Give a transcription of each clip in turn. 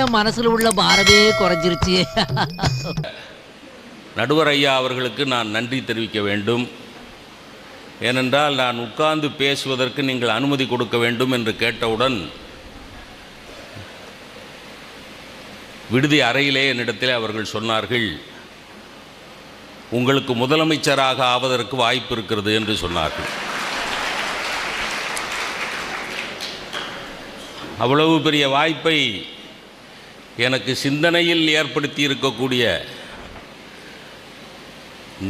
என் மனசுல உள்ள பாரமே குறைஞ்சிருச்சு. நடுவர் ஐயா அவர்களுக்கு நான் நன்றி தெரிவிக்க வேண்டும். ஏனென்றால் நான் உட்கார்ந்து பேசுவதற்கு நீங்கள் அனுமதி கொடுக்க வேண்டும் என்று கேட்டவுடன் விடுதி அறையிலே என்னிடத்தில் அவர்கள் சொன்னார்கள், உங்களுக்கு முதலமைச்சராக ஆவதற்கு வாய்ப்பு இருக்கிறது என்று சொன்னார்கள். அவ்வளவு பெரிய வாய்ப்பை எனக்கு சிந்தனையில் ஏற்படுத்தி இருக்கக்கூடிய,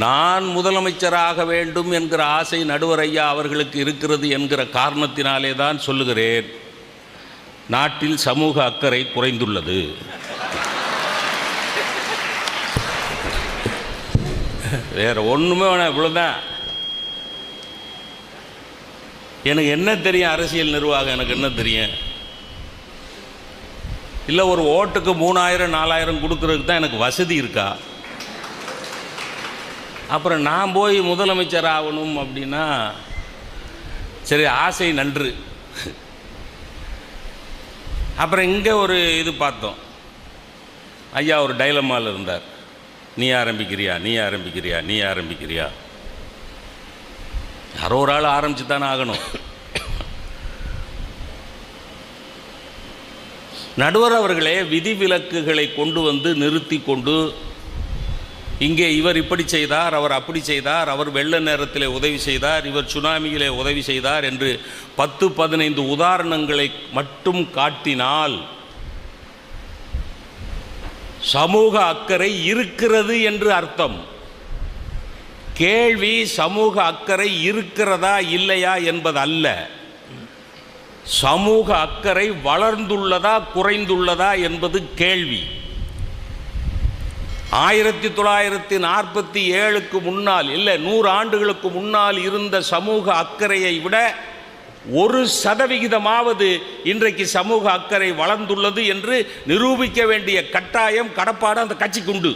நான் முதலமைச்சராக வேண்டும் என்கிற ஆசை நடுவர் ஐயா அவர்களுக்கு இருக்கிறது என்கிற காரணத்தினாலே தான் சொல்லுகிறேன், நாட்டில் சமூக அக்கறை குறைந்துள்ளது. வேற ஒன்றுமே வேணாம், இவ்வளோதான். எனக்கு என்ன தெரியும் அரசியல் நிர்வாகம், எனக்கு என்ன தெரியும்? இல்லை ஒரு ஓட்டுக்கு 3000 4000 கொடுக்கறதுக்கு தான் எனக்கு வசதி இருக்கா? அப்புறம் நான் போய் முதலமைச்சர் ஆகணும் அப்படின்னா சரி, ஆசை நன்று. அப்புறம் இங்கே ஒரு இது பார்த்தோம், ஐயா ஒரு டைலமாவில் இருந்தார். நீ ஆரம்பிக்கிறியா, நீ ஆரம்பிக்கிறியா, நீ ஆரம்பிக்கிறியா? யாரோ ஒரு ஆள் ஆரம்பிச்சு தானே ஆகணும். நடுவர் அவர்களே விதிவிலக்குகளை கொண்டு வந்து நிறுத்தி கொண்டு, இங்கே இவர் இப்படி செய்தார், அவர் அப்படி செய்தார், அவர் வெள்ள நேரத்தில் உதவி செய்தார், இவர் சுனாமியிலே உதவி செய்தார் என்று 10-15 உதாரணங்களை மட்டும் காட்டினால் சமூக அக்கறை இருக்கிறது என்று அர்த்தம். கேள்வி சமூக அக்கறை இருக்கிறதா இல்லையா என்பது அல்ல, சமூக அக்கறை வளர்ந்துள்ளதா குறைந்துள்ளதா என்பது கேள்வி. 1947க்கு முன்னால், இல்லை 100 ஆண்டுகளுக்கு முன்னால் இருந்த சமூக அக்கறையை விட 1% இன்றைக்கு சமூக அக்கறை வளர்ந்துள்ளது என்று நிரூபிக்க வேண்டிய கட்டாயம் கடப்பாடு அந்த கட்சிக்கு உண்டு.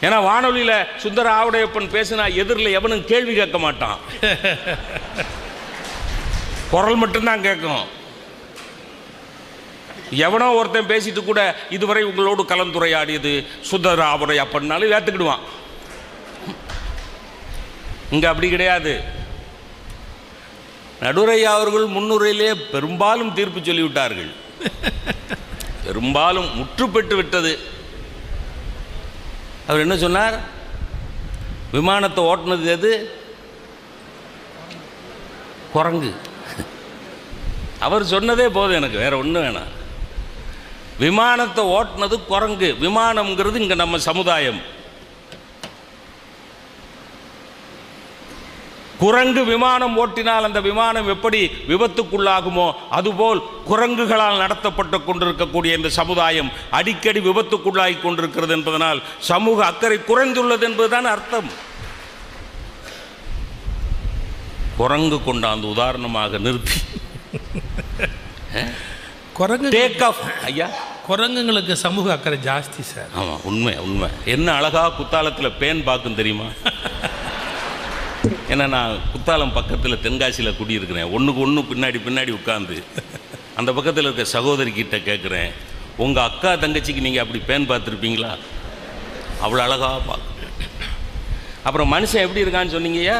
ஏன்னா வானொலியில் சுந்தர ஆவுடையப்பன் பேசினா எதிரில் எவனும் கேள்வி கேட்க மாட்டான், குரல் மட்டும்தான் கேட்கும். எவனோ ஒருத்தன் பேசிட்டு கூட இதுவரை உங்களோடு கலந்துரையாடியது சுந்தர ஆவுடையப்பன்னாலும் ஏற்றுக்கிடுவான். இங்கே அப்படி கிடையாது. நடுரையா அவர்கள் முன்னுரையிலே பெரும்பாலும் தீர்ப்பு சொல்லிவிட்டார்கள், பெரும்பாலும் முற்று பெற்று விட்டது. அவர் என்ன சொன்னார்? விமானத்தை ஓட்டுனது எது? குரங்கு. அவர் சொன்னதே போதும், எனக்கு வேற ஒன்றும் வேணாம். விமானத்தை ஓட்டுனது குரங்கு. விமானம்ங்கிறது இங்கே நம்ம சமுதாயம். குரங்கு விமானம் ஓட்டினால் அந்த விமானம் எப்படி விபத்துக்குள்ளாகுமோ அதுபோல் குரங்குகளால் நடத்தப்பட்டு கொண்டிருக்கக்கூடிய இந்த சமுதாயம் அடிக்கடி விபத்துக்குள்ளாகி கொண்டிருக்கிறது என்பதனால் சமூக அக்கறை குறைந்துள்ளது என்பதுதான் அர்த்தம். குரங்கு கொண்டாந்து உதாரணமாக நிறுத்தி குரங்கு டேக் ஆஃப். ஐயா, குரங்குங்களுக்கு சமூக அக்கறை ஜாஸ்தி சார். ஆமாம், உண்மை உண்மை. என்ன அழகா குத்தாலத்தில் பேன் பார்க்கும் தெரியுமா? ஏன்னா நான் குத்தாலம் பக்கத்தில் தென்காசியில் குடியிருக்கிறேன். ஒன்றுக்கு ஒன்று பின்னாடி பின்னாடி உட்காந்து அந்த பக்கத்தில் இருக்க சகோதரிக்கிட்ட கேட்குறேன், உங்கள் அக்கா தங்கச்சிக்கு நீங்கள் அப்படி பேன் பார்த்துருப்பீங்களா? அவ்வளோ அழகாக பார்க்க. அப்புறம் மனுஷன் எப்படி இருக்கான்னு சொன்னீங்கய்யா?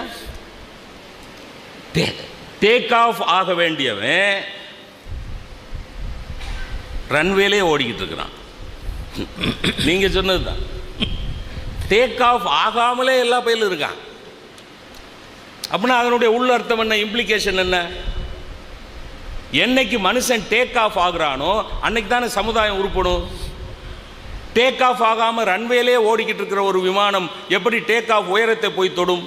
டேக் ஆஃப் ஆக வேண்டியவன் ரன்வேலே ஓடிக்கிட்டு இருக்கிறான். நீங்கள் சொன்னது தான். டேக் ஆஃப் ஆகாமலே எல்லா பயிலும் இருக்கான். அப்படின்னா அதனுடைய உள்ள அர்த்தம் என்ன, இம்ப்ளிகேஷன் என்ன? என்னைக்கு மனுஷன் டேக் ஆஃப் ஆகுறானோ அன்னைக்கு தானே சமுதாயம் உருப்படும். டேக் ஆஃப் ஆகாமல் ரன்வேலே ஓடிக்கிட்டு இருக்கிற ஒரு விமானம் எப்படி டேக் ஆஃப் உயரத்தை போய் தொடும்?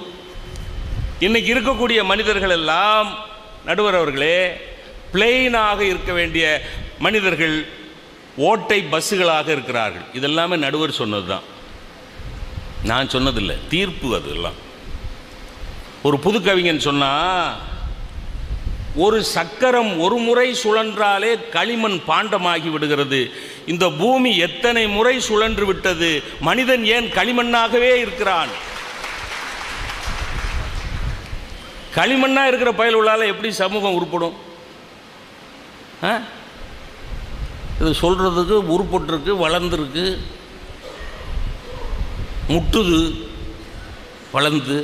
இன்னைக்கு இருக்கக்கூடிய மனிதர்கள் எல்லாம் நடுவர் அவர்களே பிளெயினாக இருக்க வேண்டிய மனிதர்கள் ஓட்டை பஸ்ஸுகளாக இருக்கிறார்கள். இதெல்லாமே நடுவர் சொன்னது தான், நான் சொன்னதில்லை. தீர்ப்பு அதெல்லாம். ஒரு புது கவிஞன் சொன்னா, ஒரு சக்கரம் ஒரு முறை சுழன்றாலே களிமண் பாண்டமாகி விடுகிறது. இந்த பூமி எத்தனை முறை சுழன்று விட்டது, மனிதன் ஏன் களிமண்ணாகவே இருக்கிறான்? களிமண்ணா இருக்கிற பயல் உள்ளால எப்படி சமூகம் உருப்படும்? இது சொல்கிறதுக்கு உருப்பட்டுருக்கு, வளர்ந்துருக்கு, முட்டுது, வளர்ந்து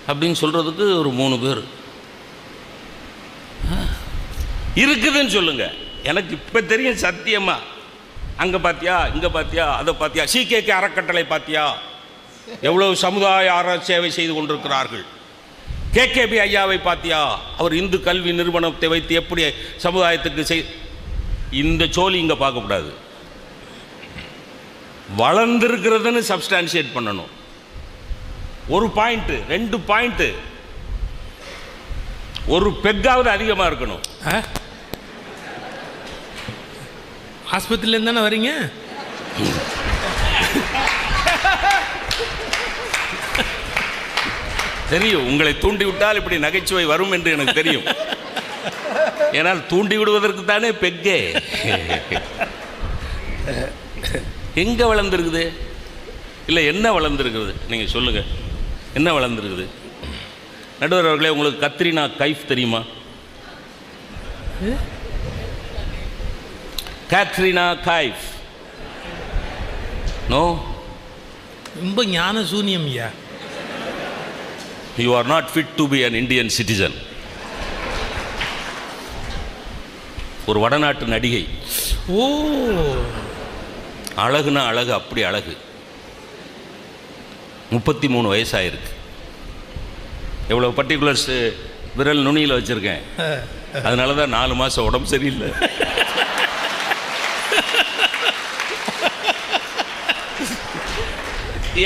அப்படின்னு சொல்கிறதுக்கு ஒரு 3 பேர் இருக்குதுன்னு சொல்லுங்க. எனக்கு இப்போ தெரியும் சத்தியமா. அங்கே பார்த்தியா, இங்கே பார்த்தியா, அதை பார்த்தியா, சிகேகே அறக்கட்டளை பார்த்தியா, எவ்வளவு சமுதாய சேவை செய்து கொண்டிருக்கிறார்கள். கேகேபி ஐயாவை பார்த்தியா, அவர் இந்து கல்வி நிறுவனத்தை வைத்து எப்படி சமுதாயத்துக்கு இந்த சோழி இங்கே பார்க்கக்கூடாது. வளர்ந்துருக்கிறதுன்னு சப்ஸ்டான்ஷியேட் பண்ணணும். 1 பாயிண்ட் 2 பாயிண்ட், ஒரு பெக்காவது அதிகமாக இருக்கணும். ஆஸ்பத்திரியிலேருந்து தானே வரீங்க? தெரியும், உங்களை தூண்டி விட்டால் இப்படி நகைச்சுவை வரும் என்று எனக்கு தெரியும். ஏனால் தூண்டி விடுவதற்கு தானே பெக்கே. எங்கே வளர்ந்துருக்குது? இல்லை என்ன வளர்ந்துருக்குது நீங்கள் சொல்லுங்கள், என்ன வளர்ந்துருக்குது? நடுவர் அவர்களே, உங்களுக்கு கத்ரீனா கைஃப் தெரியுமா? கேத்ரினா கைஃப்? நோ. ரொம்ப ஞான சூன்யம் ஐயா. You are not fit to be an Indian citizen. ஒரு வடநாட்டு நடிகை. ஓ, அழகுனா அழகு, அப்படி அழகு. 33 வயசாயிருக்கு. எவ்வளோ பர்டிகுலர்ஸ் விரல் நுனியில் வச்சுருக்கேன். அதனால தான் 4 மாதம் உடம்பு சரியில்லை.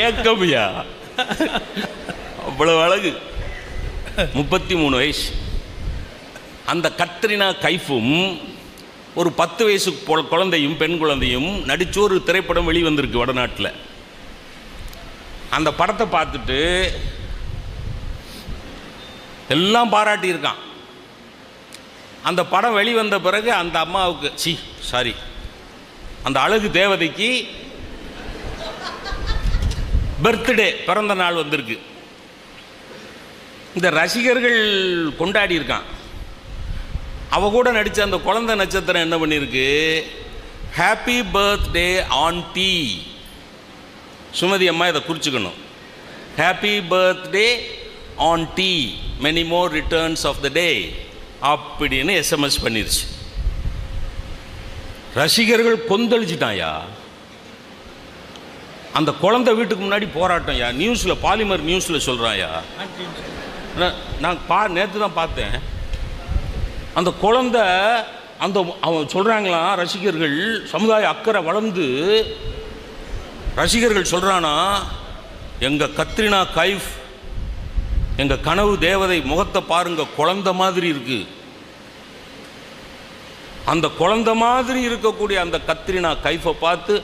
ஏக்கமையா, அவ்வளவு அழகு. 33 வயசு. அந்த கத்ரினா கைஃபும் ஒரு 10 வயசு குழந்தையும் பெண் குழந்தையும் நடிச்சு ஒரு திரைப்படம் வெளிவந்திருக்கு வடநாட்டில். அந்த படத்தை பார்த்துட்டு எல்லாம் பாராட்டியிருக்கான். அந்த படம் வெளிவந்த பிறகு அந்த அம்மாவுக்கு அந்த அழகு தேவதைக்கு பர்த்டே, பிறந்த நாள் வந்திருக்கு. இந்த ரசிகர்கள் கொண்டாடி இருக்கான். அவ கூட நடித்த அந்த குழந்தை நட்சத்திரம் என்ன பண்ணியிருக்கு, ஹாப்பி பர்த்டே ஆண்டி. சுமதி அம்மா இதை குறிச்சுக்கணும். Happy birthday aunty, many more returns of the day அப்படின்னு எஸ்எம்எஸ் பண்ணிருச்சு. ரசிகர்கள் கொந்தளிச்சிட்டாயா. அந்த குழந்தை வீட்டுக்கு முன்னாடி போராட்டம் யா. நியூஸில், பாலிமர் நியூஸில் சொல்கிறாயா. நான் நேற்று தான் பார்த்தேன். அந்த குழந்தை அவன் சொல்கிறாங்களாம், ரசிகர்கள் சமுதாய அக்கறை வளர்ந்து ரசிகர்கள் சொல்கிறானா, எங்கள் கத்ரினா கைஃப், எங்கள் கனவு தேவதை முகத்தை பாருங்க, குழந்தை மாதிரி இருக்கு. அந்த குழந்தை மாதிரி இருக்கக்கூடிய அந்த கத்ரினா கைஃபை பார்த்து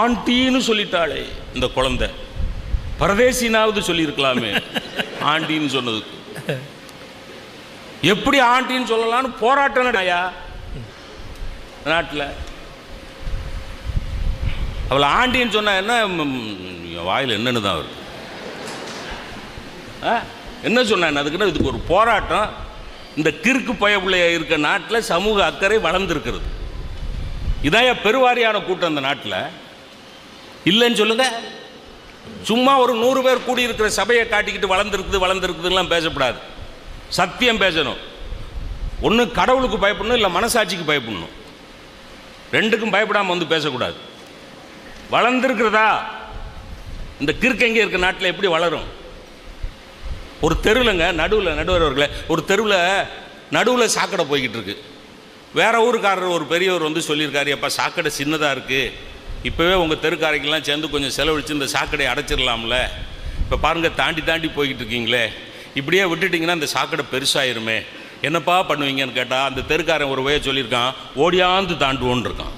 ஆண்டின்னு சொல்லிட்டாளே இந்த குழந்தை. பரதேசினாவது சொல்லியிருக்கலாமே ஆண்டின்னு சொன்னதுக்கு. எப்படி ஆண்டின்னு சொல்லலான்னு போராட்டம் நடையா நாட்டில். அவளை ஆண்டின்னு சொன்னா என்ன, வாயில் என்னன்னு தான் வருது. என்ன சொன்ன அதுக்குன்னா, இதுக்கு ஒரு போராட்டம். இந்த கிறுக்கு பயப்பிள்ளைய இருக்க நாட்டில் சமூக அக்கறை வளர்ந்துருக்கிறது. இதாயா பெருவாரியான கூட்டம் அந்த நாட்டில் இல்லைன்னு சொல்லுங்க. சும்மா ஒரு 100 பேர் கூடியிருக்கிற சபையை காட்டிக்கிட்டு வளர்ந்துருக்குதுலாம் பேசப்படாது. சத்தியம் பேசணும். ஒன்று கடவுளுக்கு பயப்படணும், இல்லை மனசாட்சிக்கு பயப்படணும். ரெண்டுக்கும் பயப்படாமல் வந்து பேசக்கூடாது. வளர்ந்துருக்கிறதா? இந்த கிறுக்கு எங்கே இருக்க நாட்டில் எப்படி வளரும்? ஒரு தெருவில்ங்க நடுவர்களே, ஒரு தெருவில் நடுவில் சாக்கடை போய்கிட்டு இருக்கு. வேற ஊருக்காரர் ஒரு பெரியவர் வந்து சொல்லியிருக்காரு, எப்போ சாக்கடை சின்னதாக இருக்குது, இப்போவே உங்கள் தெருக்காரைக்கெல்லாம் சேர்ந்து கொஞ்சம் செலவழித்து இந்த சாக்கடையை அடைச்சிடலாம்ல. இப்போ பாருங்கள், தாண்டி போய்கிட்டு இருக்கீங்களே, இப்படியே விட்டுட்டிங்கன்னா இந்த சாக்கடை பெருசாயிருமே, என்னப்பா பண்ணுவீங்கன்னு கேட்டால் அந்த தெருக்காரன் ஒரு வகையை சொல்லியிருக்கான், ஓடியாந்து தாண்டுவோன்னு இருக்கான்.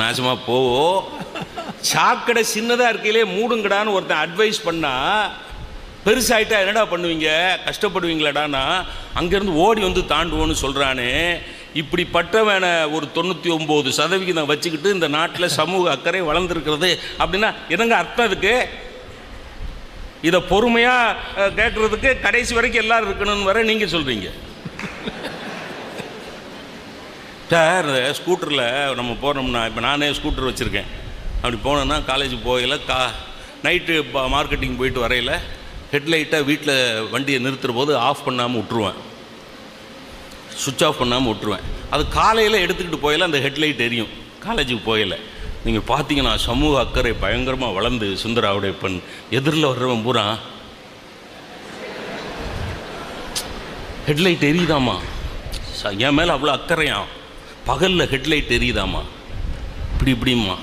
நாசமாக போவோ, சாக்கடை சின்னதாக இருக்கையிலே மூடுங்கடான்னு ஒருத்தன் அட்வைஸ் பண்ணால், பெருசாகிட்டா என்னடா பண்ணுவீங்க, கஷ்டப்படுவீங்களாடான்னா அங்கேருந்து ஓடி வந்து தாண்டுவோன்னு சொல்கிறானே. இப்படிப்பட்டவனை ஒரு 99% வச்சுக்கிட்டு இந்த நாட்டில் சமூக அக்கறை வளர்ந்துருக்கிறது அப்படின்னா என்னங்க அர்த்தம்? அதுக்கு இதை பொறுமையாக கேட்குறதுக்கு கடைசி வரைக்கும் எல்லாரும் இருக்கணும்னு வர நீங்கள் சொல்கிறீங்க. சார் ஸ்கூட்டரில் நம்ம போனோம்னா, இப்போ நானே ஸ்கூட்டர் வச்சுருக்கேன், அப்படி போனோன்னா காலேஜ் போகல நைட்டு மார்க்கெட்டிங் போயிட்டு வரையில் ஹெட்லைட்டை வீட்டில் வண்டியை நிறுத்துகிற போது ஆஃப் பண்ணாமல் விட்ருவேன், சுவிட்ச் ஆஃப் பண்ணாமல் விட்ருவேன். அது காலையில் எடுத்துக்கிட்டு போயில அந்த ஹெட்லைட் எரியும். காலேஜுக்கு போகல நீங்கள் பார்த்தீங்கன்னா சமூக அக்கறை பயங்கரமாக வளர்ந்து சுந்தராவுடைய பெண் எதிரில் வர்றவன் பூரா ஹெட்லைட் எரியுதாம்மா, என் மேலே அவ்வளோ அக்கறையாம், பகலில் ஹெட்லைட் எரியுதாம்மா, இப்படிம்மா.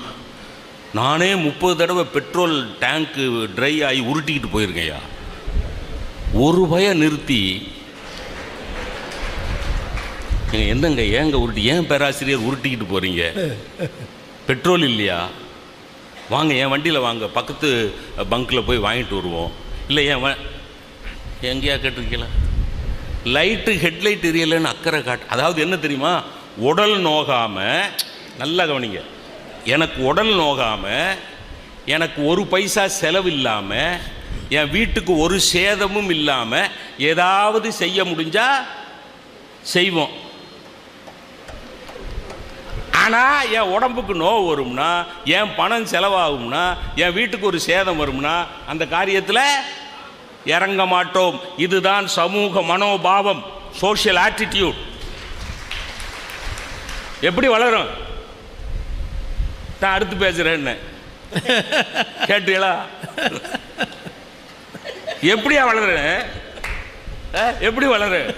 நானே 30 தடவை பெட்ரோல் டேங்க்கு ட்ரை ஆகி உருட்டிக்கிட்டு போயிருக்கேன்யா. ஒரு பய நிறுத்தி என்னங்க ஏங்க உருட்டி, ஏன் பேராசிரியர் உருட்டிக்கிட்டு போகிறீங்க, பெட்ரோல் இல்லையா, வாங்க என் வண்டியில் வாங்க, பக்கத்து பங்க்கில் போய் வாங்கிட்டு வருவோம். இல்லை எங்கேயா கேட்டிருக்கீங்களா, லைட்டு ஹெட்லைட் எரியலைன்னு அக்கறை அதாவது என்ன தெரியுமா, உடல் நோகாமல், நல்லா கவனிங்க, எனக்கு உடல் நோகாமல், எனக்கு ஒரு பைசா செலவு இல்லாமல், என் வீட்டுக்கு ஒரு சேதமும் இல்லாமல் ஏதாவது செய்ய முடிஞ்சால் செய்வோம். ஆனால் என் உடம்புக்கு நோவு வரும்னா, என் பணம் செலவாகும்னா, என் வீட்டுக்கு ஒரு சேதம் வரும்னா அந்த காரியத்தில் இறங்க மாட்டோம். இதுதான் சமூக மனோபாவம், சோஷியல் ஆட்டிடியூட். எப்படி வளரும்? நான் அடுத்து பேசுகிறேன்னு கேட்டீங்களா? எப்படியா வளர்றேன், எப்படி வளர்றேன்?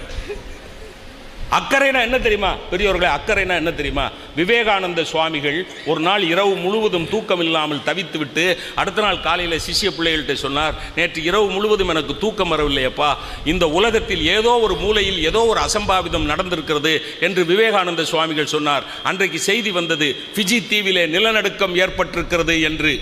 அக்கறைனா என்ன தெரியுமா பெரியவர்களே, அக்கறைனா என்ன தெரியுமா? விவேகானந்த சுவாமிகள் ஒரு நாள் இரவு முழுவதும் தூக்கம் இல்லாமல் தவித்து விட்டு அடுத்த நாள் காலையில் சிஷ்ய பிள்ளைகள்கிட்ட சொன்னார், நேற்று இரவு முழுவதும் எனக்கு தூக்கம் வரவில்லையப்பா, இந்த உலகத்தில் ஏதோ ஒரு மூலையில் ஏதோ ஒரு அசம்பாவிதம் நடந்திருக்கிறது என்று விவேகானந்த சுவாமிகள் சொன்னார். அன்றைக்கு செய்தி வந்தது, ஃபிஜி தீவிலே நிலநடுக்கம் ஏற்பட்டிருக்கிறது என்று.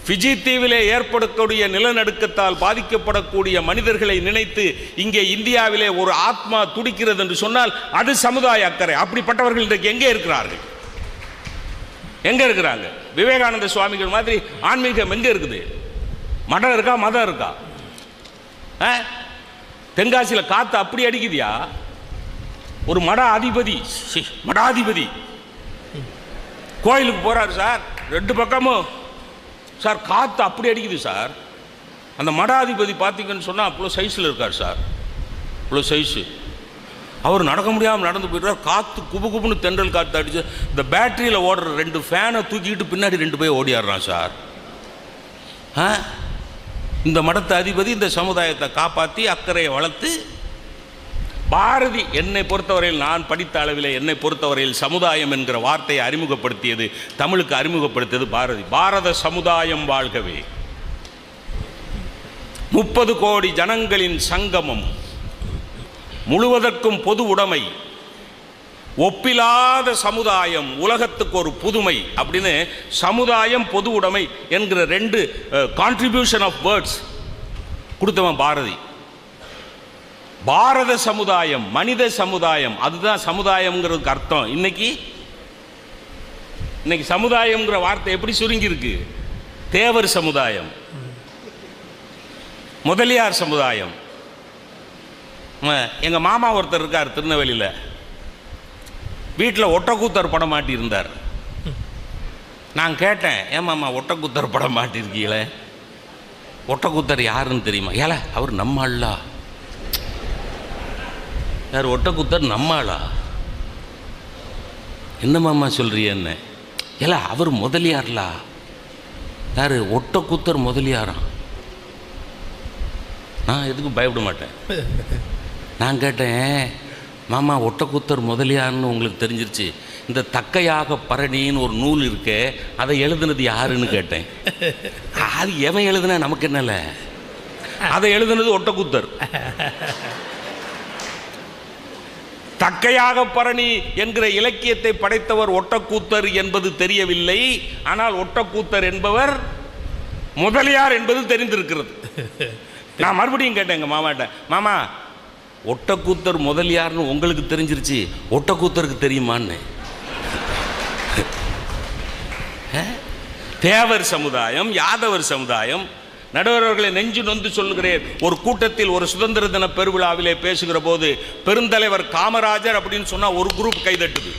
ஃபிஜி தீவிலே ஏற்படக்கூடிய நிலநடுக்கத்தால் பாதிக்கப்படக்கூடிய மனிதர்களை நினைத்து இங்கே இந்தியாவிலே ஒரு ஆத்மா துடிக்கிறது என்று சொன்னால் அது சமுதாய அக்கறை. அப்படிப்பட்டவர்கள் இன்றைக்கு எங்கே இருக்கிறார்கள்? எங்க இருக்கிறாங்க? விவேகானந்த சுவாமிகள் மாதிரி ஆன்மீகம் எங்க இருக்குது? மடம் இருக்கா, மதம் இருக்கா? தென்காசியில் காத்து அப்படி அடிக்குதியா? ஒரு மடாதிபதி கோயிலுக்கு போறாரு சார், 2 பக்கமும் சார் காற்று அப்படி அடிக்குது சார். அந்த மடாதிபதி பார்த்தீங்கன்னு சொன்னால் அவ்வளோ சைஸில் இருக்கார் சார், இவ்வளோ சைஸு. அவர் நடக்க முடியாமல் நடந்து போயிட்டார். காற்று குபுன்னு தென்றல் காற்று அடிச்சு இந்த பேட்டரியில் ஓடுற 2 ஃபேனை தூக்கிக்கிட்டு பின்னாடி 2 பேர் ஓடிடுறான் சார். இந்த மடத்த அதிபதி இந்த சமுதாயத்தை காப்பாற்றி அக்கறையை வளர்த்து, பாரதி என்னை பொறுத்தவரையில், நான் படித்த அளவில் என்னை பொறுத்தவரையில் சமுதாயம் என்கிற வார்த்தையை அறிமுகப்படுத்தியது, தமிழுக்கு அறிமுகப்படுத்தியது பாரதி. பாரத சமுதாயம் வாழ்கவே, 30 கோடி ஜனங்களின் சங்கமம், முழுவதற்கும் பொது உடைமை, ஒப்பிலாத சமுதாயம், உலகத்துக்கு ஒரு புதுமை அப்படின்னு சமுதாயம் பொது உடைமை என்கிற 2 கான்ட்ரிபியூஷன் ஆஃப் வேர்ட்ஸ் கொடுத்தவன் பாரதி. பாரத சமுதாயம், மனித சமுதாயம், அதுதான் சமுதாயம்ங்கிறதுக்கு அர்த்தம். இன்னைக்கு சமுதாயம்ங்கிற வார்த்தை எப்படி சுருங்கி இருக்கு? தேவர் சமுதாயம், முதலியார் சமுதாயம். எங்க மாமா ஒருத்தர் இருக்கார் திருநெல்வேலியில், வீட்டில் ஒட்டக்கூத்தர் படம் மாட்டியிருந்தார். நான் கேட்டேன், ஏன் மாமா ஒட்டக்கூத்தர் படம் மாட்டிருக்கீங்களே? ஒட்டக்கூத்தர் யாருன்னு தெரியுமா? ஏல அவர் நம்ம ஆளா? யார் ஒட்டக்கூத்தர்? நம்ம ஆளா? என்ன மாமா சொல்றிய? என்ன ஏல அவர் முதலியார்லா? யார்? ஒட்டக்கூத்தர் முதலியாரா? நான் எதுக்கும் பயப்பட மாட்டேன். நான் கேட்டேன், மாமா ஒட்டக்கூத்தர் முதலியார்னு உங்களுக்கு தெரிஞ்சிருச்சு, இந்த தக்கையாக பரணின்னு ஒரு நூல் இருக்கே, அதை எழுதுனது யாருன்னு கேட்டேன். அது எவன் எழுதுனா நமக்கு என்னல, அதை எழுதுனது ஒட்டக்கூத்தர். தக்கையாக பரணி என்கிற இலக்கியத்தை படைத்தவர் ஒட்டக்கூத்தர் என்பது தெரியவில்லை. ஆனால் ஒட்டக்கூத்தர் என்பவர் முதலியார் என்பது தெரிந்திருக்கிறது. நான் மறுபடியும் கேட்டேன் எங்கள் மாமாட்ட, மாமா ஒட்டக்கூத்தர் முதலியார்னு உங்களுக்கு தெரிஞ்சிருச்சு, ஒட்டக்கூத்தருக்கு தெரியுமான்னு. தேவர் சமுதாயம், யாதவர் சமுதாயம், நடுவர் அவர்களை நெஞ்சு நொந்து சொல்லுகிறேன். ஒரு கூட்டத்தில் ஒரு சுதந்திர தின பெருவிழாவிலே பேசுகிற போது பெருந்தலைவர் காமராஜர் அப்படின்னு சொன்னா ஒரு குரூப் கைதட்டுது.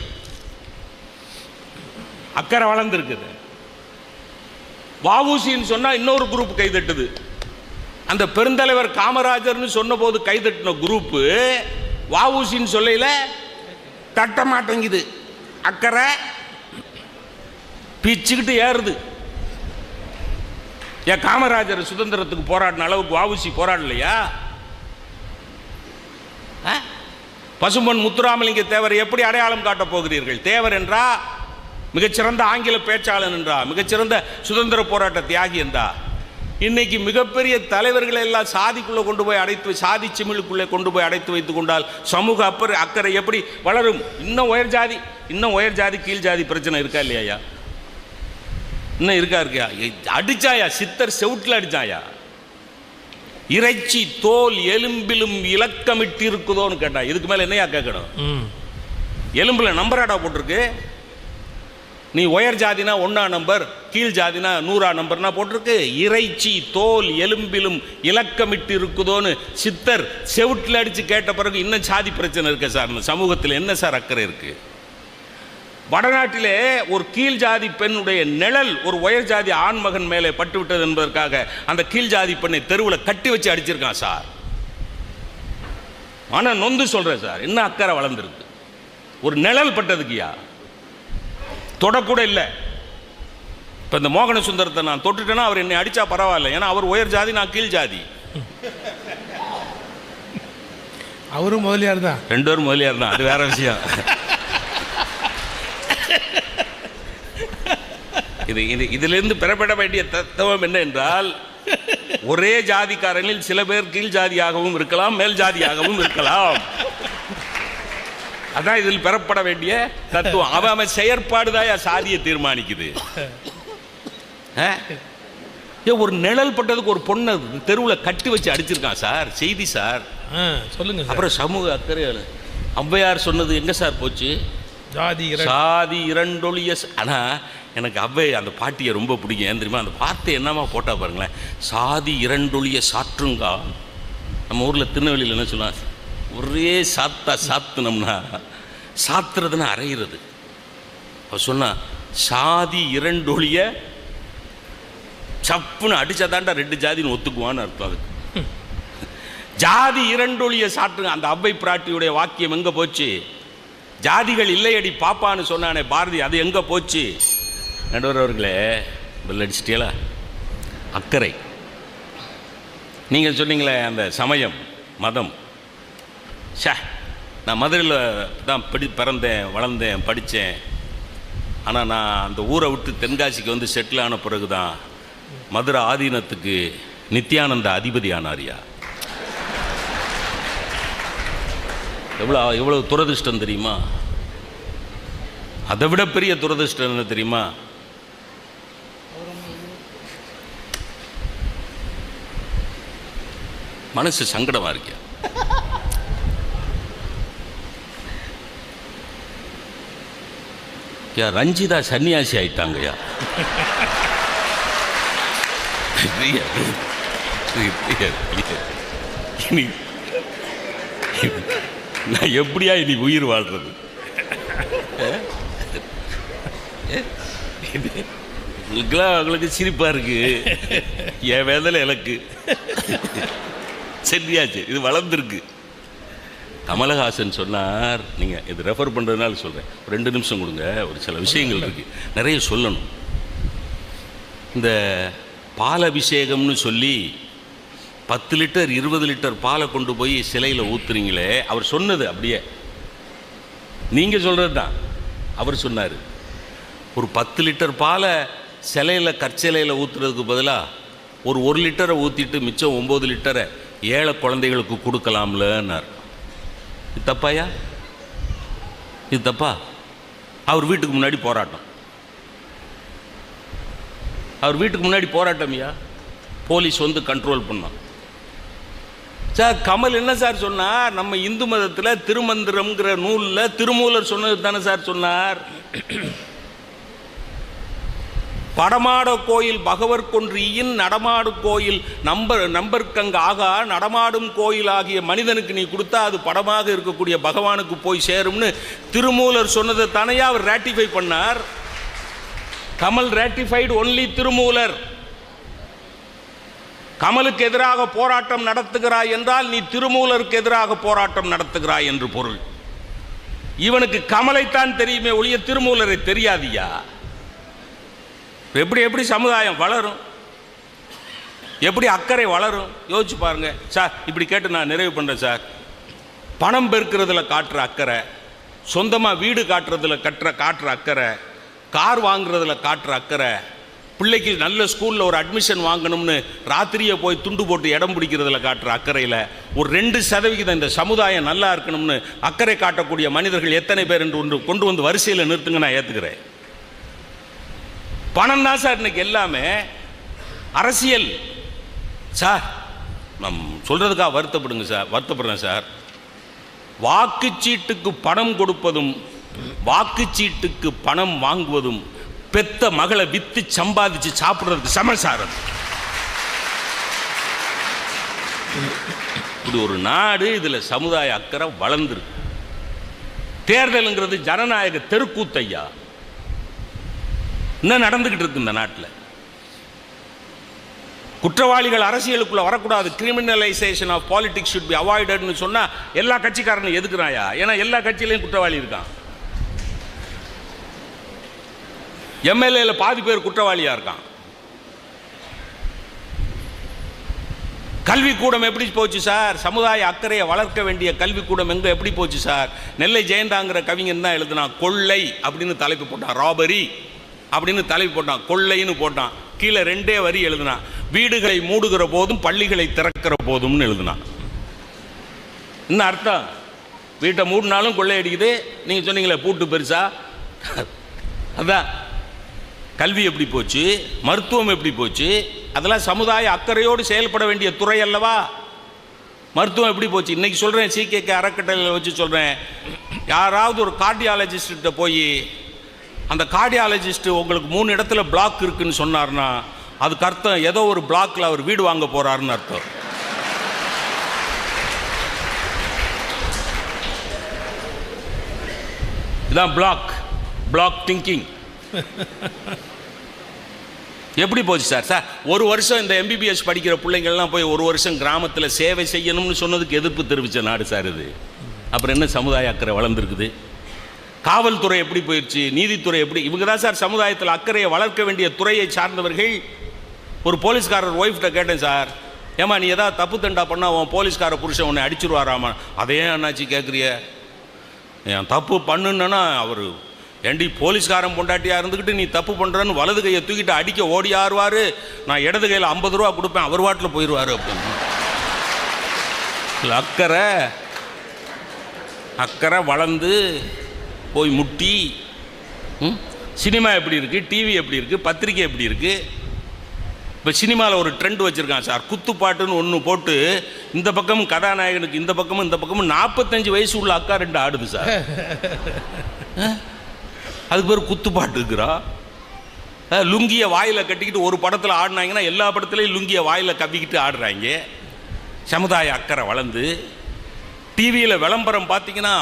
அக்கறை வளர்ந்துருக்குது. வஉசின்னு சொன்னா இன்னொரு குரூப் கைதட்டுது. அந்த பெருந்தலைவர் காமராஜர்னு சொன்ன போது கைதட்டின குரூப்பு வஉசின்னு சொல்லையில தட்ட மாட்டேங்குது. அக்கறை பிச்சுக்கிட்டு ஏறுது. ஏன் காமராஜர் சுதந்திரத்துக்கு போராடின அளவுக்கு வஉசி போராடலையா? பசும்பொன் முத்துராமலிங்க தேவர் எப்படி அடையாளம் காட்டப் போகிறீர்கள்? தேவர் என்றா மிகச்சிறந்த ஆங்கில பேச்சாளன் என்றா, மிகச்சிறந்த சுதந்திர போராட்ட தியாகி என்றா? இன்னைக்கு மிகப்பெரிய தலைவர்களை எல்லாம் சாதிக்குள்ளே கொண்டு போய் அடைத்து, சாதி சிமிழுக்குள்ளே கொண்டு போய் அடைத்து வைத்துக் கொண்டால் சமூக அக்கறை எப்படி வளரும்? இன்னும் உயர் ஜாதி கீழ் ஜாதி பிரச்சனை இருக்கா இல்லையா? இன்னும் இருக்கா? அடிச்சாயா? சித்தர் செவுட்டில் அடிச்சாயா? இறைச்சி தோல் எலும்பிலும் இலக்கமிட்டு இருக்குதோன்னு கேட்டா. இதுக்கு மேல என்னையா கேட்கணும்? எலும்புல நம்பராடா போட்டிருக்கு. நீ உயர் ஜாதினா 1 நம்பர், கீழ் ஜாதினா 100 நம்பர்னா போட்டிருக்கு. இறைச்சி தோல் எலும்பிலும் இலக்கமிட்டு இருக்குதோன்னு சித்தர் செவுட்டில் அடிச்சு கேட்ட பிறகு இன்னும் சாதி பிரச்சனை இருக்கு சார். இந்த சமூகத்தில் என்ன சார் அக்கறை இருக்கு? வடநாட்டிலே ஒரு கீழ் ஜாதி பெண்ணுடைய நிழல் ஒரு உயர் ஜாதி ஆண்மகன் மேலே பட்டுவிட்டது என்பதற்காக அந்த கீழ் ஜாதி பெண்ணை தெருவில் கட்டி வச்சு அடிச்சிருக்கான் சார். ஆனால் நொந்து சொல்றேன் சார், என்ன அக்கறை வளர்ந்துருக்கு? ஒரு நிழல் பட்டதுக்குயா தொடக்கூட இல்லை. இப்போ இந்த மோகன சுந்தரத்தை நான் தொட்டுட்டேன்னா அவர் என்னை அடிச்சா பரவாயில்ல, ஏன்னா அவர் உயர் ஜாதி, நான் கீழ் ஜாதி. அவரும் முதலியார் தான், 2 பேரும் முதலியார் தான், அது வேற விஷயம். இதிலிருந்து பெறப்பட வேண்டிய தத்துவம் என்ன என்றால், ஒரே ஜாதிக்காரனில் சில பேர் கீழ் ஜாதியாகவும் இருக்கலாம், மேல் ஜாதியாகவும் இருக்கலாம். அதான் இதில் பெறப்பட வேண்டிய தத்துவம். அவன் செயற்பாடுதான் சாதியை தீர்மானிக்குது. ஒரு நிழல் பட்டதுக்கு ஒரு பொண்ணை தெருவில் கட்டி வச்சு அடிச்சிருக்கான் சார். செய்தி சார், சொல்லுங்க. அப்புறம் சமூக அக்கறை ஔவையார் சொன்னது எங்க சார் போச்சு? சாதி இரண்டொழிய. ஆனா எனக்கு அவ்வை அந்த பாட்டியை ரொம்ப பிடிக்கும். ஏன் தெரியுமா? அந்த வார்த்தை என்னமா போட்டா பாருங்களேன். சாதி இரண்டொழிய சாற்றுங்கா. நம்ம ஊரில் திருநெல்வேலியில் என்ன சொன்னா, ஒரே சாத்துனோம்னா, சாத்துறதுன்னா அரைகிறது. அவ சொன்னா சாதி இரண்டொழிய சப்புன்னு அடிச்சா தாண்டா 2 ஜாதின்னு ஒத்துக்குவான்னு அர்த்தம். அதுக்கு ஜாதி இரண்டொழிய சாற்றுங்க. அந்த அவ்வை பிராட்டியுடைய வாக்கியம் எங்க போச்சு? ஜாதிகள் இல்லையடி பாப்பான்னு சொன்னானே பாரதி, அது எங்க போச்சு? நடுவர் அவர்களே, பெல் அடிச்சிட்டீங்களா? அக்கறை. நீங்கள் சொன்னீங்களே அந்த சமயம் மதம். நான் மதுரையில் தான் பிறந்தேன், வளர்ந்தேன், படித்தேன். ஆனால் நான் அந்த ஊரை விட்டு தென்காசிக்கு வந்து செட்டில் ஆன பிறகு தான் மதுரை ஆதீனத்துக்கு நித்யானந்த அதிபதி ஆனாரியா. எவ்வளவு துரதிருஷ்டம் தெரியுமா? அதை விட பெரிய துரதிருஷ்டம் என்ன தெரியுமா? மனசு சங்கடமா இருக்கியா? ரஞ்சிதா சன்னியாசி ஆயிட்டாங்கய்யா. நான் எப்படியா இனி உயிர் வாழ்றது? உங்களுக்கு சிரிப்பா இருக்கு, என் வேதனை எனக்கு. சரியாச்சு, இது வளர்ந்துருக்கு. கமலஹாசன் சொன்னார், நீங்கள் இது ரெஃபர் பண்ணுறதுனால சொல்கிறேன், 2 நிமிஷம் கொடுங்க, ஒரு சில விஷயங்கள் இருக்குது, நிறைய சொல்லணும். இந்த பாலபிஷேகம்னு சொல்லி 10 லிட்டர் 20 லிட்டர் பாலை கொண்டு போய் சிலையில் ஊற்றுறீங்களே, அவர் சொன்னது அப்படியே நீங்கள் சொல்கிறது தான். அவர் சொன்னார், ஒரு 10 லிட்டர் பாலை சிலையில் கற்சிலையில் ஊற்றுறதுக்கு பதிலாக ஒரு 1 லிட்டரை ஊற்றிட்டு மிச்சம் 9 லிட்டரை ஏழை குழந்தைகளுக்கு கொடுக்கலாம்லன்னார். இது தப்பாயா? இது தப்பா? அவர் வீட்டுக்கு முன்னாடி போராட்டம், அவர் வீட்டுக்கு முன்னாடி போராட்டம்யா, போலீஸ் வந்து கண்ட்ரோல் பண்ணோம். சார் கமல் என்ன சார் சொன்னார்? நம்ம இந்து மதத்தில் திருமந்திரம்ங்கிற நூலில் திருமூலர் சொன்னது தானே சார் சொன்னார். படமாட கோயில் பகவர் கொன்றியின் நடமாடு கோயில் நம்பர்க்கங்க ஆகா நடமாடும் கோயில் ஆகிய மனிதனுக்கு நீ கொடுத்தா அது படமாக இருக்கக்கூடிய பகவானுக்கு போய் சேரும்னு திருமூலர் சொன்னதை தானே அவர் ராட்டிஃபை பண்ணார். Kamal ratified only Thirumoolar. கமலுக்கு எதிராக போராட்டம் நடத்துகிறாய் என்றால் நீ திருமூலருக்கு எதிராக போராட்டம் நடத்துகிறாய் என்று பொருள். இவனுக்கு கமலைத்தான் தெரியுமே ஒழிய திருமூலரை தெரியாதியா? எப்படி எப்படி சமுதாயம் வளரும், எப்படி அக்கறை வளரும் யோசிச்சு பாருங்க சார். இப்படி கேட்டு நான் நிறைவு பண்ணுறேன் சார். பணம் பெருக்கிறதுல காட்டுற அக்கறை, சொந்தமாக வீடு காட்டுறதுல காட்டுற அக்கறை, கார் வாங்குறதுல காட்டுற அக்கறை, பிள்ளைக்கு நல்ல ஸ்கூலில் ஒரு அட்மிஷன் வாங்கணும்னு ராத்திரியை போய் துண்டு போட்டு இடம் பிடிக்கிறதுல காட்டுற அக்கறையில் ஒரு 2% இந்த சமுதாயம் நல்லா இருக்கணும்னு அக்கறை காட்டக்கூடிய மனிதர்கள் எத்தனை பேர் என்று ஒன்று கொண்டு வந்து வரிசையில் நிறுத்துங்க, நான் ஏற்றுக்கிறேன். பணம் தான் சார் இன்னைக்கு எல்லாமே. அரசியல் சார், நம் சொல்கிறதுக்காக வருத்தப்படுறேன் சார். வாக்குச்சீட்டுக்கு பணம் கொடுப்பதும் வாக்குச்சீட்டுக்கு பணம் வாங்குவதும் பெத்த மகளை வித்து சம்பாதிச்சு சாப்பிட்றதுக்கு சமசாரம். இது ஒரு நாடு, இதில் சமுதாய அக்கறை வளர்ந்துருக்கு. தேர்தலுங்கிறது ஜனநாயக தெருக்கூத்தையா என்ன நடந்துகிட்டு இருக்கு இந்த நாட்டில். குற்றவாளிகள் அரசியலுக்குள்ள வரக்கூடாது, criminalisation of politics should be அவாய்டட்னு சொன்னா எல்லா கட்சிக்காரனும் எதுக்குறாயா? ஏன்னா எல்லா கட்சியிலையும் குற்றவாளி இருக்கான். எம்எல்ஏல பாதி பேர் குற்றவாளியா இருக்கான். கல்விக்கூடம் எப்படி போச்சு சார்? சமுதாய அக்கறையை வளர்க்க வேண்டிய கல்விக்கூடம் எங்க எப்படி போச்சு சார்? நெல்லை ஜெயந்தாங்கிற கவிஞன் தான் எழுதினான். கொள்ளை அப்படின்னு தலைப்பு போட்டான், ராபரி அப்படின்னு தலைப்பு போட்டான், கொள்ளைன்னு போட்டான். கீழே 2 வரி எழுதினான், வீடுகளை மூடுகிற போதும் பள்ளிகளை திறக்கிற போதும்னு எழுதினான். என்ன அர்த்தம்? வீட்டை மூடினாலும் கொள்ளை அடிக்குது. நீங்க சொன்னீங்களே பூட்டு பெருசா, அதான். கல்வி எப்படி போச்சு, மருத்துவம் எப்படி போச்சு, அதெல்லாம் சமுதாய அக்கறையோடு செயல்பட வேண்டிய துறை அல்லவா? மருத்துவம் எப்படி போச்சு? இன்னைக்கு சொல்கிறேன், CKK அறக்கட்டளையில் வச்சு சொல்கிறேன். யாராவது ஒரு கார்டியாலஜிஸ்ட்ட போய் அந்த கார்டியாலஜிஸ்ட் உங்களுக்கு 3 இடத்துல பிளாக் இருக்குன்னு சொன்னார்னா அதுக்கு அர்த்தம் ஏதோ ஒரு பிளாக்ல அவர் வீடு வாங்க போறாருன்னு அர்த்தம். இதான் பிளாக் திங்கிங். எப்படி போச்சு சார்? சார் ஒரு வருஷம் இந்த MBBS படிக்கிற பிள்ளைங்கள்லாம் போய் ஒரு வருஷம் கிராமத்தில் சேவை செய்யணும்னு சொன்னதுக்கு எதிர்ப்பு தெரிவித்த நாடு சார் இது. அப்புறம் என்ன சமுதாய அக்கறை வளர்ந்துருக்குது? காவல்துறை எப்படி போயிடுச்சு, நீதித்துறை எப்படி? இவங்க தான் சார் சமுதாயத்தில் அக்கறையை வளர்க்க வேண்டிய துறையை சார்ந்தவர்கள். ஒரு போலீஸ்காரர் ஒய்ஃப்ட்ட கேட்டேன் சார், ஏமா நீ ஏதாவது தப்பு தண்டா பண்ணால் உன் போலீஸ்கார புருஷன் உன்னை அடிச்சிருவாராமா. அதே அண்ணாச்சி கேட்குறிய, என் தப்பு பண்ணுன்னா அவர் ஏண்டி போலீஸ்காரன் பொண்டாட்டியாக இருந்துக்கிட்டு நீ தப்பு பண்ணுறன்னு வலது கையை தூக்கிட்டு அடிக்க ஓடி ஆறுவார், நான் இடது கையில் 50 ரூபா கொடுப்பேன், அவர் வாட்டில் போயிடுவார் அப்படின்னு. அக்கறை வளர்ந்து போய் முட்டி. சினிமா எப்படி இருக்குது, டிவி எப்படி இருக்குது, பத்திரிக்கை எப்படி இருக்குது? இப்போ சினிமாவில் ஒரு ட்ரெண்ட் வச்சுருக்கான் சார், குத்துப்பாட்டுன்னு ஒன்று போட்டு இந்த பக்கமும் கதாநாயகனுக்கு இந்த பக்கமும் 45 வயசு உள்ள அக்கா 2 ஆடுது சார். அதுக்கு பேர் குத்துப்பாட்டு இருக்கிறா. லுங்கியை வாயில் கட்டிக்கிட்டு ஒரு படத்தில் ஆடினாங்கன்னா எல்லா படத்துலையும் லுங்கியை வாயில் கவ்விக்கிட்டு ஆடுறாங்க. சமுதாய அக்கறை வளர்ந்து டிவியில் விளம்பரம் பார்த்தீங்கன்னா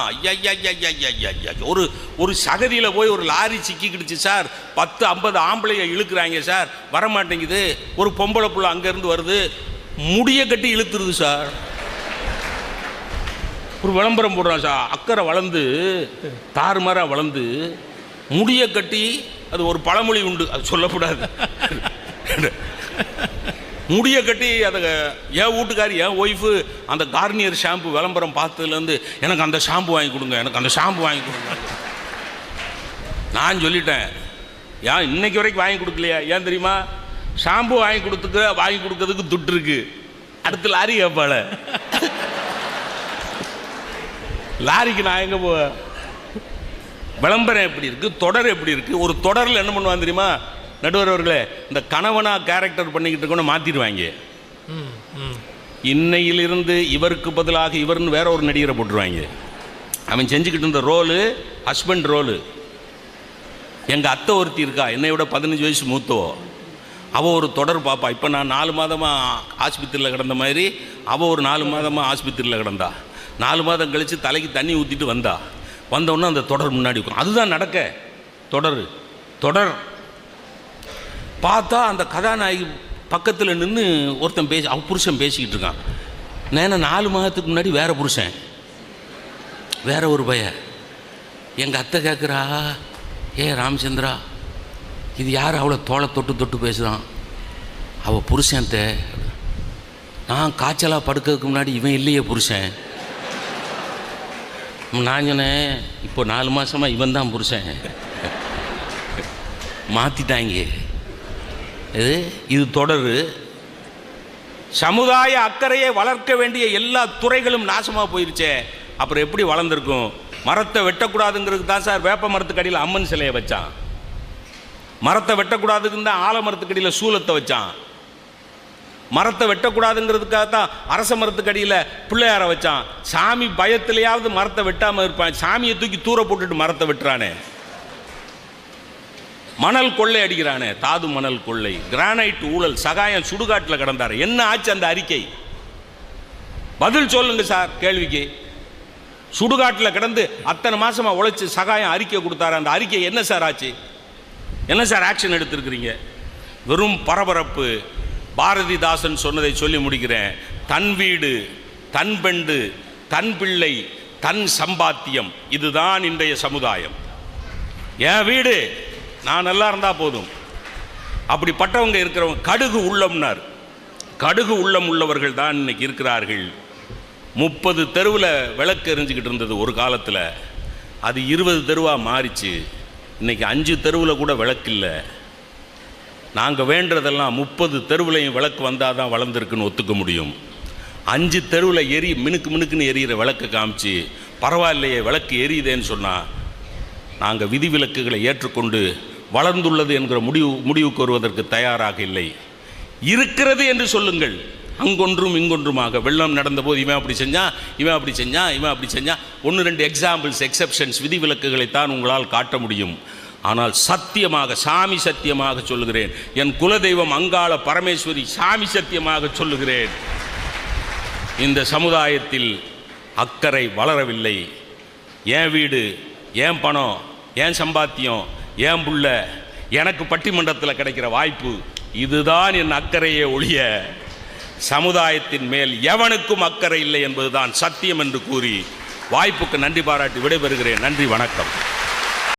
ஒரு சகதியில் போய் ஒரு லாரி சிக்கிக்கிடுச்சு சார், 10-50 ஆம்பளையை இழுக்கிறாங்க சார், வரமாட்டேங்குது. ஒரு பொம்பளை புள்ள அங்கேருந்து வருது, முடியை கட்டி இழுத்துருது சார். ஒரு விளம்பரம் போடுறான் சார். அக்கறை வளர்ந்து தாறுமாறாக வளர்ந்து முடியை கட்டி, அது ஒரு பழமொழி உண்டு, அது சொல்லக்கூடாது. முடியை கட்டி அதை என் வீட்டுக்காரி என் ஒய்ஃபு அந்த கார்னியர் ஷாம்பு விளம்பரம் பார்த்ததுலேருந்து எனக்கு அந்த ஷாம்பு வாங்கி கொடுங்க, எனக்கு அந்த ஷாம்பு வாங்கி கொடுங்க. நான் சொல்லிட்டேன், ஏன் இன்னைக்கு வரைக்கும் வாங்கி கொடுக்கலையா? ஏன் தெரியுமா? ஷாம்பு வாங்கி கொடுக்கறதுக்கு துட்டு இருக்கு. அடுத்து லாரி கேட்பாள, லாரிக்கு நான் எங்கே போவேன்? விளம்பரம் எப்படி இருக்குது, தொடர் எப்படி இருக்குது? ஒரு தொடரில் என்ன பண்ணுவான் தெரியுமா நடுவர் அவர்களே? இந்த கணவனா கேரக்டர் பண்ணிக்கிட்டு கூட மாற்றிடுவாங்க. இன்னையிலிருந்து இவருக்கு பதிலாக இவர்னு வேற ஒரு நடிகரை போட்டுருவாங்க. அவன் செஞ்சுக்கிட்டு இருந்த ரோலு ஹஸ்பண்ட் ரோலு. எங்கள் அத்தை ஒருத்தி இருக்கா, என்னை விட 15 வயசு மூத்தவோ. அவள் ஒரு தொடர் பாப்பா. இப்போ நான் 4 மாதமாக ஆஸ்பத்திரியில் கிடந்த மாதிரி அவள் ஒரு 4 மாதமாக ஆஸ்பத்திரியில் கிடந்தா. 4 மாதம் கழித்து தலைக்கு தண்ணி ஊற்றிட்டு வந்தோடனே அந்த தொடர் முன்னாடி இருக்கும். அதுதான் நடக்க தொடர் பார்த்தா அந்த கதாநாயகி பக்கத்தில் நின்று ஒருத்தன் அவள் புருஷன் பேசிக்கிட்டு இருக்கான். நான் 4 மாதத்துக்கு முன்னாடி வேற புருஷன், வேற ஒரு பையன். எங்கள் அத்தை கேட்குறா, ஏ ராமச்சந்திரா, இது யார் அவ்வளோ தோளை தொட்டு பேசுகிறான்? அவள் புருஷன்ட்ட. நான் காய்ச்சலாக படுக்கிறதுக்கு முன்னாடி இவன் இல்லையே புருஷன். நான் சொன்னேன், இப்போ 4 மாதமாக இவன் தான் புருஷன், மாற்றிட்டாங்க. இது தொடர். சமுதாய அக்கறையை வளர்க்க வேண்டிய எல்லா துறைகளும் நாசமாக போயிருச்சே, அப்புறம் எப்படி வளர்ந்துருக்கும்? மரத்தை வெட்டக்கூடாதுங்கிறதுக்கு தான் சார் வேப்ப மரத்துக்கடியில் அம்மன் சிலையை வச்சான். மரத்தை வெட்டக்கூடாதுக்குன்னு தான் ஆலமரத்துக்கடியில் சூலத்தை வச்சான். மரத்தை வெட்டக்கூடாதுங்கிறதுக்காக தான் அரச மரத்துக்கடியில் பிள்ளையாரை வச்சான். சாமி பயத்திலேயாவது மரத்தை வெட்டாமல் இருப்பான். சாமியை தூக்கி தூர போட்டுட்டு மரத்தை வெட்டுறானே. மணல் கொள்ளை அடிக்கிறானே, தாது மணல் கொள்ளை, கிரானைட் ஊழல், சகாயம் சுடுகாட்டில் கிடந்தார். என்ன ஆச்சு அந்த அறிக்கை? பதில் சொல்லுங்க சார் கேள்விக்கு. சுடுகாட்டில் கிடந்து அத்தனை மாசமா உழைச்சி சகாயம் அறிக்கை கொடுத்தாரு. அந்த அறிக்கை என்ன சார் ஆச்சு? என்ன சார் ஆக்ஷன் எடுத்திருக்கிறீங்க? வெறும் பரபரப்பு. பாரதிதாசன் சொன்னதை சொல்லி முடிக்கிறேன். தன் வீடு, தன் பெண்டு, தன் பிள்ளை, தன் சம்பாத்தியம், இதுதான் இன்றைய சமுதாயம். என் வீடு, நான் நல்லா இருந்தால் போதும். அப்படிப்பட்டவங்க இருக்கிறவங்க கடுகு உள்ளம்னார். கடுகு உள்ளம் உள்ளவர்கள் தான் இன்னைக்கு இருக்கிறார்கள். 30 தெருவில் விளக்கு எரிஞ்சுக்கிட்டு இருந்தது ஒரு காலத்தில். அது 20 தெருவாக மாறிச்சு. இன்றைக்கி 5 தெருவில் கூட விளக்கு இல்லை. நாங்கள் வேண்டதெல்லாம் 30 தெருவுலையும் விளக்கு வந்தால் தான் வளர்ந்துருக்குன்னு ஒத்துக்க முடியும். 5 தெருவில் மினுக்கு மினுக்குன்னு எரியிற விளக்கு காமிச்சு பரவாயில்லையே விளக்கு எரியுதேன்னு சொன்னால் நாங்கள் விதிவிலக்குகளை ஏற்றுக்கொண்டு வளர்ந்துள்ளது என்கிற முடிவுக்கு வருவதற்கு தயாராக இல்லை. இருக்கிறது என்று சொல்லுங்கள். அங்கொன்றும் இங்கொன்றுமாக வெள்ளம் நடந்தபோது இவன் அப்படி செஞ்சான், இவன் அப்படி செஞ்சான், இவன் அப்படி செஞ்சான். 1-2 எக்ஸாம்பிள்ஸ், எக்ஸெப்ஷன்ஸ், விதிவிலக்குகளைத்தான் உங்களால் காட்ட முடியும். ஆனால் சத்தியமாக, சாமி சத்தியமாக சொல்லுகிறேன், என் குலதெய்வம் அங்காள பரமேஸ்வரி சாமி சத்தியமாக சொல்லுகிறேன், இந்த சமுதாயத்தில் அக்கறை வளரவில்லை. என் வீடு, என் பணம், என் சம்பாத்தியம், என் புள்ள, எனக்கு பட்டிமன்றத்தில் கிடைக்கிற வாய்ப்பு, இதுதான் என் அக்கறையே ஒழிய சமுதாயத்தின் மேல் எவனுக்கும் அக்கறை இல்லை என்பதுதான் சத்தியம் என்று கூறி வாய்ப்புக்கு நன்றி பாராட்டி விடைபெறுகிறேன். நன்றி, வணக்கம்.